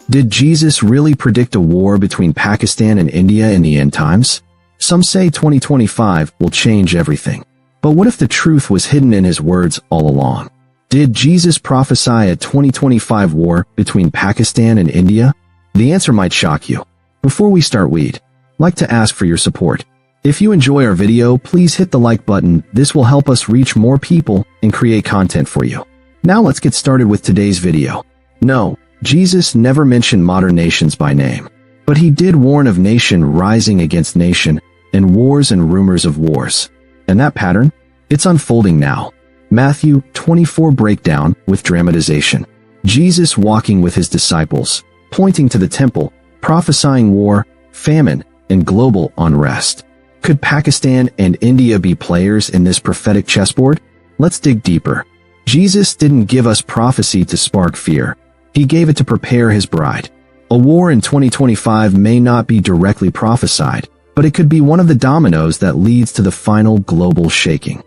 Did Jesus really predict a war between Pakistan and India in the end times? Some say 2025 will change everything. But what if the truth was hidden in his words all along? Did Jesus prophesy a 2025 war between Pakistan and India? The answer might shock you. Before we start, we'd like to ask for your support. If you enjoy our video, please hit the like button. This will help us reach more people and create content for you. Now let's get started with today's video. No, Jesus never mentioned modern nations by name. But he did warn of nation rising against nation and wars and rumors of wars. And that pattern? It's unfolding now. Matthew 24 breakdown with dramatization. Jesus walking with his disciples, pointing to the temple, prophesying war, famine, and global unrest. Could Pakistan and India be players in this prophetic chessboard? Let's dig deeper. Jesus didn't give us prophecy to spark fear. He gave it to prepare his bride. A war in 2025 may not be directly prophesied, but it could be one of the dominoes that leads to the final global shaking.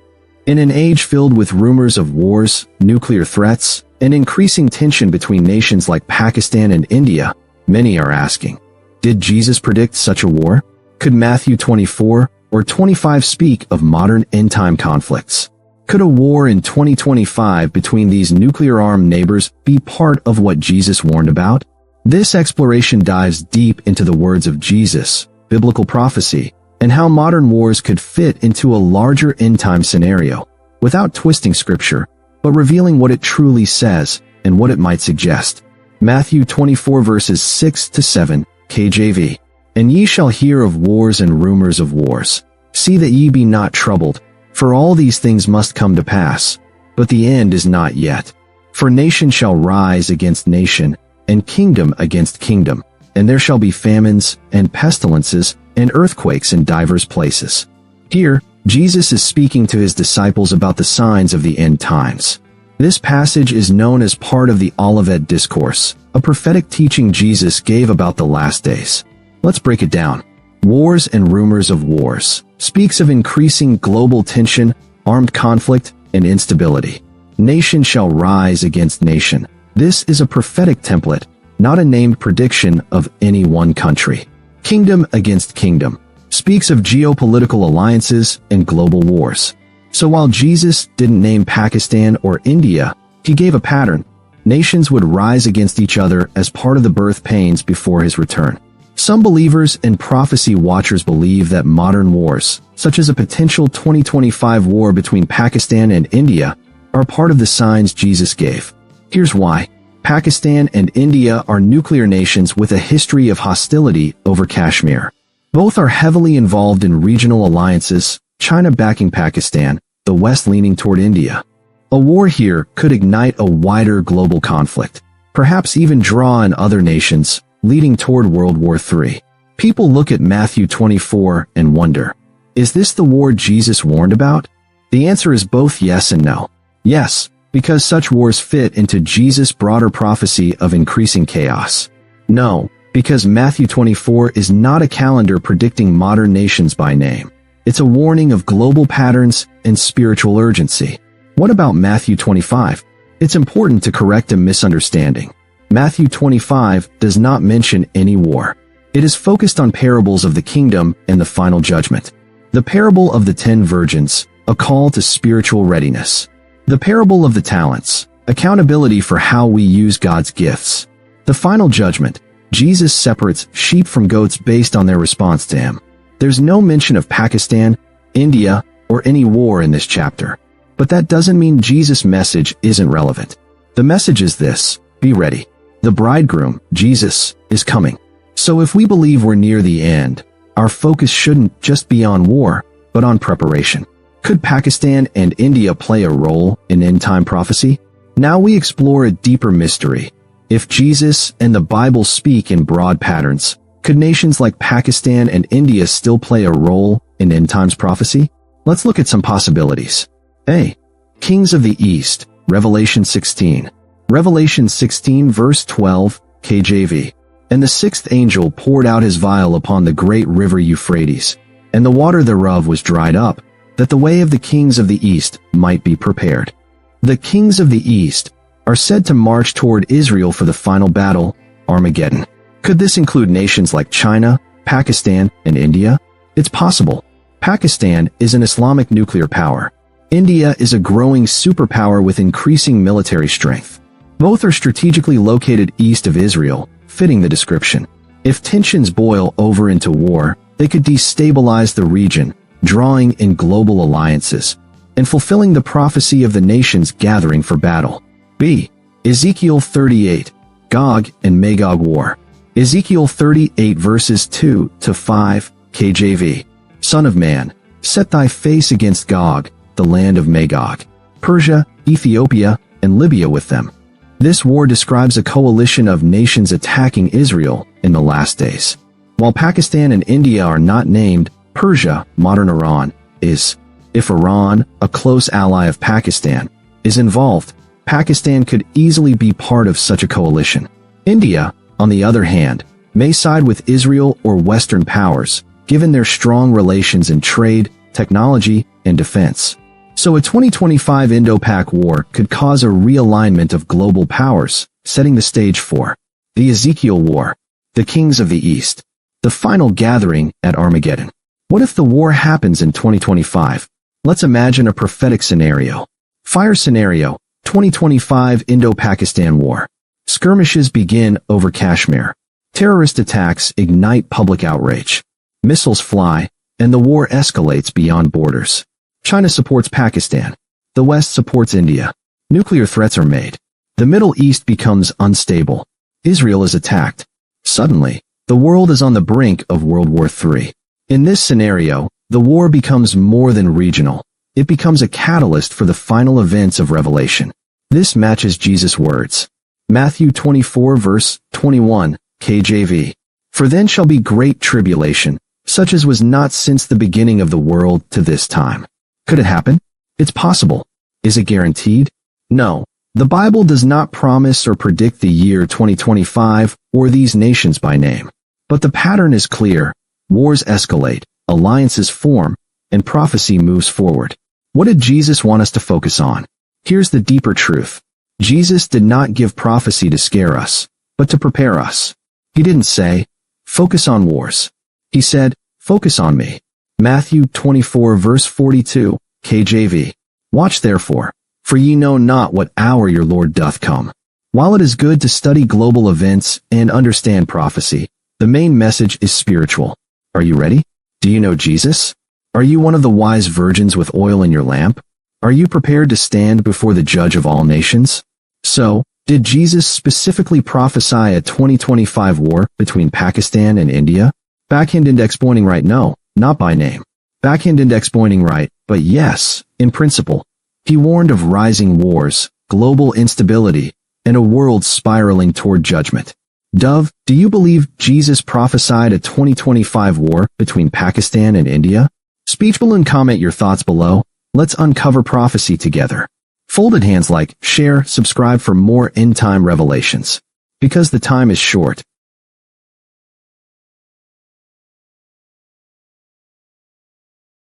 In an age filled with rumors of wars, nuclear threats, and increasing tension between nations like Pakistan and India, many are asking, did Jesus predict such a war? Could Matthew 24 or 25 speak of modern end-time conflicts? Could a war in 2025 between these nuclear-armed neighbors be part of what Jesus warned about? This exploration dives deep into the words of Jesus, biblical prophecy, and how modern wars could fit into a larger end-time scenario, without twisting scripture, but revealing what it truly says and what it might suggest. Matthew 24 verses 6 to 7, KJV. And ye shall hear of wars and rumors of wars. See that ye be not troubled, for all these things must come to pass, but the end is not yet. For nation shall rise against nation, and kingdom against kingdom, and there shall be famines, and pestilences, and earthquakes in divers places. Here, Jesus is speaking to his disciples about the signs of the end times. This passage is known as part of the Olivet Discourse, a prophetic teaching Jesus gave about the last days. Let's break it down. Wars and rumors of wars speaks of increasing global tension, armed conflict, and instability. Nation shall rise against nation. This is a prophetic template, not a named prediction of any one country. Kingdom against kingdom speaks of geopolitical alliances and global wars. So while Jesus didn't name Pakistan or India, he gave a pattern. Nations would rise against each other as part of the birth pains before his return. Some believers and prophecy watchers believe that modern wars, such as a potential 2025 war between Pakistan and India, are part of the signs Jesus gave. Here's why. Pakistan and India are nuclear nations with a history of hostility over Kashmir. Both are heavily involved in regional alliances, China backing Pakistan, the West leaning toward India. A war here could ignite a wider global conflict, perhaps even draw in other nations, leading toward World War III. People look at Matthew 24 and wonder, is this the war Jesus warned about? The answer is both yes and no. Yes, because such wars fit into Jesus' broader prophecy of increasing chaos. No, because Matthew 24 is not a calendar predicting modern nations by name. It's a warning of global patterns and spiritual urgency. What about Matthew 25? It's important to correct a misunderstanding. Matthew 25 does not mention any war. It is focused on parables of the kingdom and the final judgment. The parable of the 10 virgins, a call to spiritual readiness. The parable of the talents, accountability for how we use God's gifts. The final judgment, Jesus separates sheep from goats based on their response to him. There's no mention of Pakistan, India, or any war in this chapter. But that doesn't mean Jesus' message isn't relevant. The message is this: be ready. The bridegroom, Jesus, is coming. So if we believe we're near the end, our focus shouldn't just be on war, but on preparation. Could Pakistan and India play a role in end-time prophecy? Now we explore a deeper mystery. If Jesus and the Bible speak in broad patterns, could nations like Pakistan and India still play a role in end-times prophecy? Let's look at some possibilities. A. Kings of the East, Revelation 16. Revelation 16 verse 12, KJV. And the sixth angel poured out his vial upon the great river Euphrates, and the water thereof was dried up, that the way of the kings of the east might be prepared. The kings of the east are said to march toward Israel for the final battle, Armageddon. Could this include nations like China, Pakistan, and India? It's possible. Pakistan is an Islamic nuclear power. India is a growing superpower with increasing military strength. Both are strategically located east of Israel, fitting the description. If tensions boil over into war, they could destabilize the region, drawing in global alliances, and fulfilling the prophecy of the nations gathering for battle. B. Ezekiel 38, Gog and Magog War. Ezekiel 38 verses 2 to 5, KJV. Son of man, set thy face against Gog, the land of Magog, Persia, Ethiopia, and Libya with them. This war describes a coalition of nations attacking Israel in the last days. While Pakistan and India are not named, Persia, modern Iran, is. If Iran, a close ally of Pakistan, is involved, Pakistan could easily be part of such a coalition. India, on the other hand, may side with Israel or Western powers, given their strong relations in trade, technology, and defense. So a 2025 Indo-Pak war could cause a realignment of global powers, setting the stage for the Ezekiel War, the Kings of the East, the final gathering at Armageddon. What if the war happens in 2025? Let's imagine a prophetic scenario. Fire scenario, 2025 Indo-Pakistan War. Skirmishes begin over Kashmir. Terrorist attacks ignite public outrage. Missiles fly, and the war escalates beyond borders. China supports Pakistan. The West supports India. Nuclear threats are made. The Middle East becomes unstable. Israel is attacked. Suddenly, the world is on the brink of World War III. In this scenario, the war becomes more than regional. It becomes a catalyst for the final events of Revelation. This matches Jesus' words. Matthew 24 verse 21, KJV. For then shall be great tribulation, such as was not since the beginning of the world to this time. Could it happen? It's possible. Is it guaranteed? No. The Bible does not promise or predict the year 2025 or these nations by name. But the pattern is clear. Wars escalate, alliances form, and prophecy moves forward. What did Jesus want us to focus on? Here's the deeper truth. Jesus did not give prophecy to scare us, but to prepare us. He didn't say, focus on wars. He said, focus on me. Matthew 24 verse 42, KJV. Watch therefore, for ye know not what hour your Lord doth come. While it is good to study global events and understand prophecy, the main message is spiritual. Are you ready? Do you know Jesus? Are you one of the wise virgins with oil in your lamp? Are you prepared to stand before the judge of all nations? So, did Jesus specifically prophesy a 2025 war between Pakistan and India? Backhand index pointing right, no, not by name. Backhand index pointing right, but yes, in principle. He warned of rising wars, global instability, and a world spiraling toward judgment. Dove, do you believe Jesus prophesied a 2025 war between Pakistan and India? Speech balloon, comment your thoughts below. Let's uncover prophecy together. Folded hands like, share, subscribe for more end-time revelations. Because the time is short,